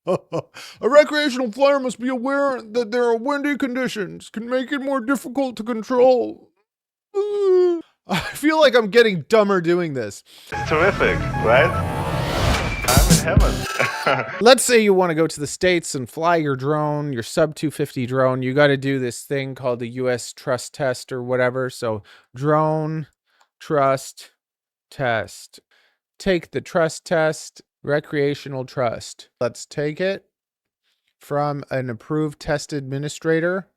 A recreational flyer must be aware that there are windy conditions, can make it more difficult to control. I feel like I'm getting dumber doing this. It's terrific, right? I'm in heaven. Let's say you want to go to the States and fly your drone, your sub 250 drone. You got to do this thing called the US trust test or whatever. So, drone trust test. Take the trust test, recreational trust. Let's take it from an approved test administrator,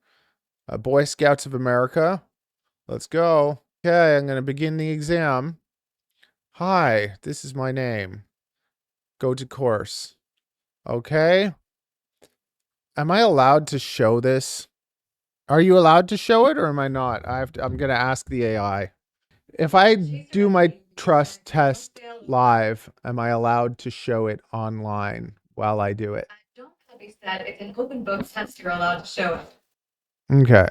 Boy Scouts of America. Let's go. Okay, I'm going to begin the exam. Hi, this is my name. Go to course. Okay. Am I allowed to show this? Are you allowed to show it or am I not? I'm going to ask the AI. If I do my trust test live, am I allowed to show it online while I do it? I don't have a set. It's an open book test. You're allowed to show it. Okay.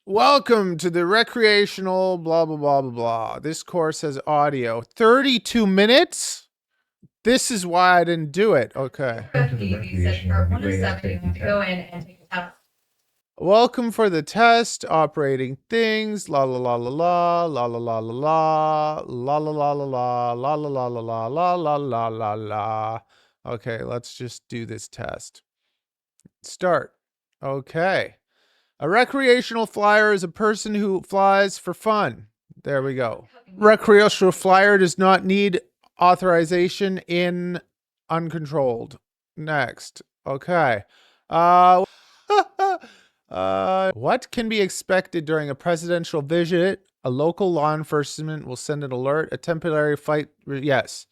Welcome to the recreational blah, blah, blah, blah, blah. This course has audio. 32 minutes? This is why I didn't do it. Okay. FPV said for 1 of 7, you have to go in and take a test. Welcome for the test, operating things, la la la la la, la la la la la, la la la la la, la la la la la, la la la la. Okay, let's just do this test. Start. Okay. A recreational flyer is a person who flies for fun. There we go. Recreational flyer does not need authorization in uncontrolled. Next. Okay. What can be expected during a presidential visit? A local law enforcement will send an alert. A temporary fight. Yes.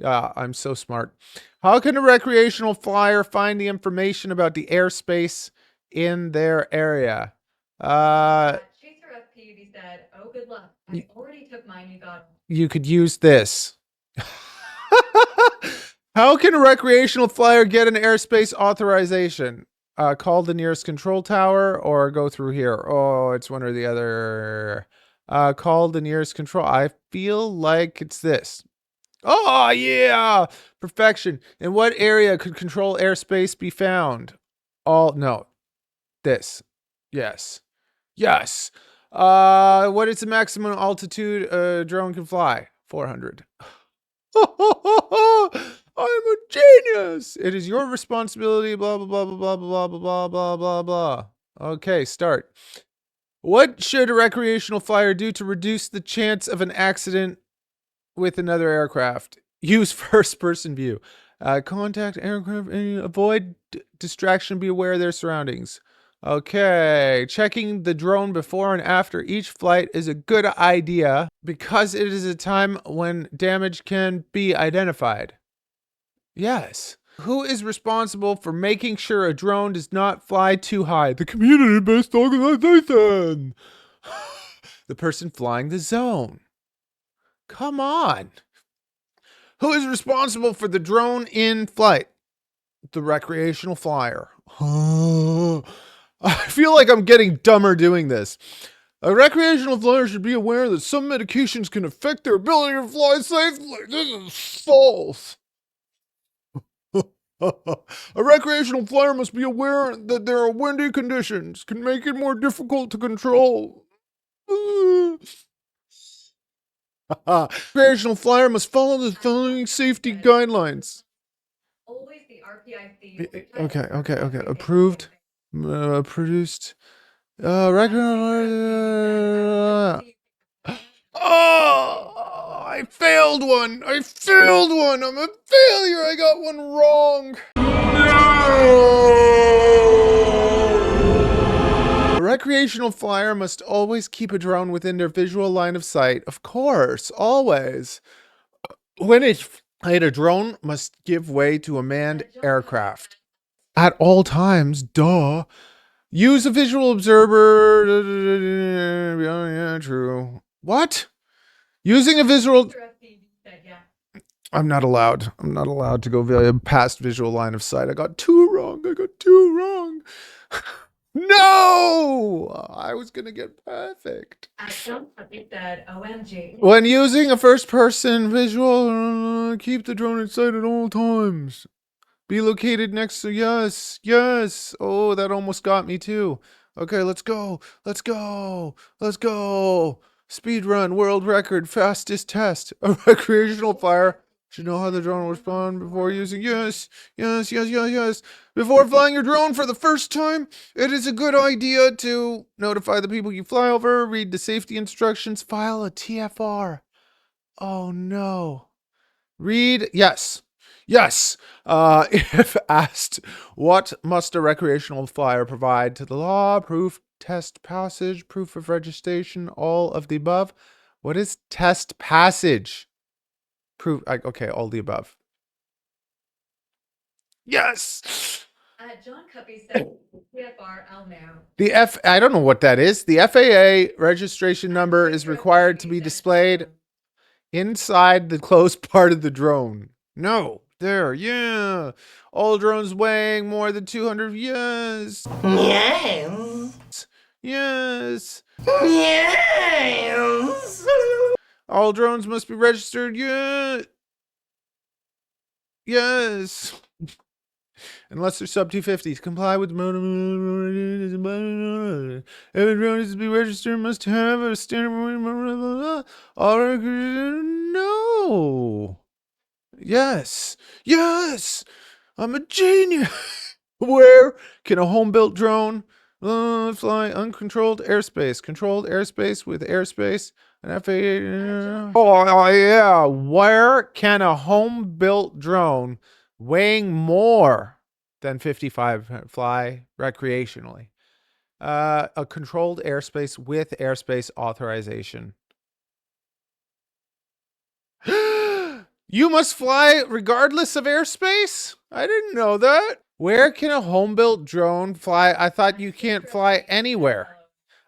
I'm so smart. How can a recreational flyer find the information about the airspace in their area? Chaser FPV said, "Oh, good luck. I already took mine. You got it." You could use this. How can a recreational flyer get an airspace authorization? Call the nearest control tower or go through here. Oh, it's one or the other. Call the nearest control. I feel like it's this. Oh, yeah. Perfection. In what area could control airspace be found? No. This. Yes. Yes. What is the maximum altitude a drone can fly? 400. I'm a genius. It is your responsibility, blah, blah, blah, blah, blah, blah, blah, blah, blah, blah. Okay, start. What should a recreational flyer do to reduce the chance of an accident with another aircraft? Use first-person view. Contact aircraft, avoid distraction, be aware of their surroundings. Okay, checking the drone before and after each flight is a good idea because it is a time when damage can be identified. Yes. Who is responsible for making sure a drone does not fly too high? The community-based organization. The person flying the zone. Come on. Who is responsible for the drone in flight? The recreational flyer. I feel like I'm getting dumber doing this. A recreational flyer should be aware that some medications can affect their ability to fly safely. This is false. A recreational flyer must be aware that there are windy conditions, can make it more difficult to control. Recreational flyer must follow the following safety guidelines. Always the RPIC. Okay. Approved. Produced. Oh, I failed one. I'm a failure. I got one wrong. No! A recreational flyer must always keep a drone within their visual line of sight. Of course, always. When it's a drone must give way to a manned aircraft. At all times, duh. Use a visual observer. Yeah, true. What? Using a visual... I'm not allowed to go past visual line of sight. I got two wrong. No! I was going to get perfect. I don't think that OMG. When using a first-person visual, keep the drone in sight at all times. Be located next to, yes, yes. Oh, that almost got me too. Okay, let's go. Let's go. Let's go. Speed run, world record, fastest test. A recreational flyer should know how the drone will respond before using, yes, yes, yes, yes, yes. Before flying your drone for the first time, it is a good idea to notify the people you fly over, read the safety instructions, file a TFR. Oh no. Read, yes. Yes. If asked, what must a recreational flyer provide to the law? Proof, test passage, proof of registration, all of the above. What is test passage? Proof, okay, all the above. Yes. John Cuppy said, TFR, I'll know. I don't know what that is. The FAA registration number is required to be displayed inside the closed part of the drone. No. There, yeah. All drones weighing more than 200, yes. Yes. Yes. Yes. All drones must be registered, yeah. Yes. Unless they're sub 250s. Comply with the every drone is to be registered must have a standard. No. Yes. Yes. I'm a genius. Where can a home-built drone fly uncontrolled airspace? Controlled airspace with airspace. An FAA. Oh, yeah. Where can a home-built drone weighing more than 55 fly recreationally? A controlled airspace with airspace authorization. You must fly regardless of airspace? I didn't know that. Where can a home-built drone fly? I thought you can't fly anywhere.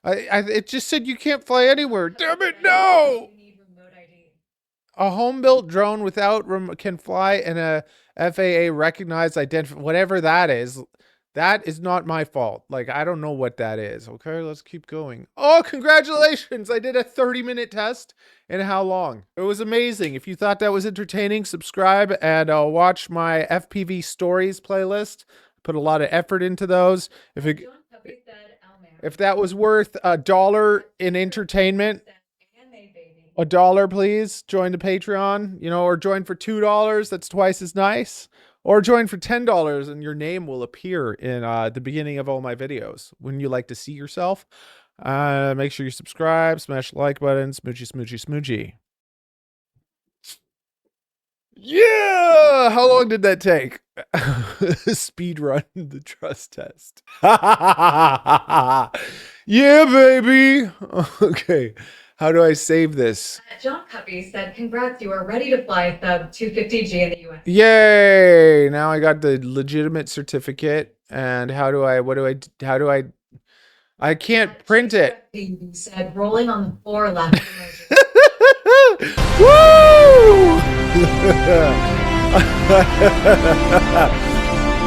It just said you can't fly anywhere. Damn it, no! A home-built drone without can fly in a FAA recognized whatever that is. That is not my fault. Like, I don't know what that is. Okay, let's keep going. Oh, congratulations! I did a 30-minute test. And how long? It was amazing. If you thought that was entertaining, subscribe and watch my FPV stories playlist. Put a lot of effort into those. If that was worth $1 in entertainment, $1, please join the Patreon, or join for $2. That's twice as nice. Or join for $10 and your name will appear in the beginning of all my videos. Wouldn't you like to see yourself? Make sure you subscribe, smash the like button, smoochy, smoochy, smoochy. Yeah! How long did that take? Speed run the trust test. Yeah, baby. Okay. How do I save this? John Cuppy said, congrats, you are ready to fly sub 250G in the US. Yay! Now I got the legitimate certificate. And how do I can't print it. He said, rolling on the floor left. Woo!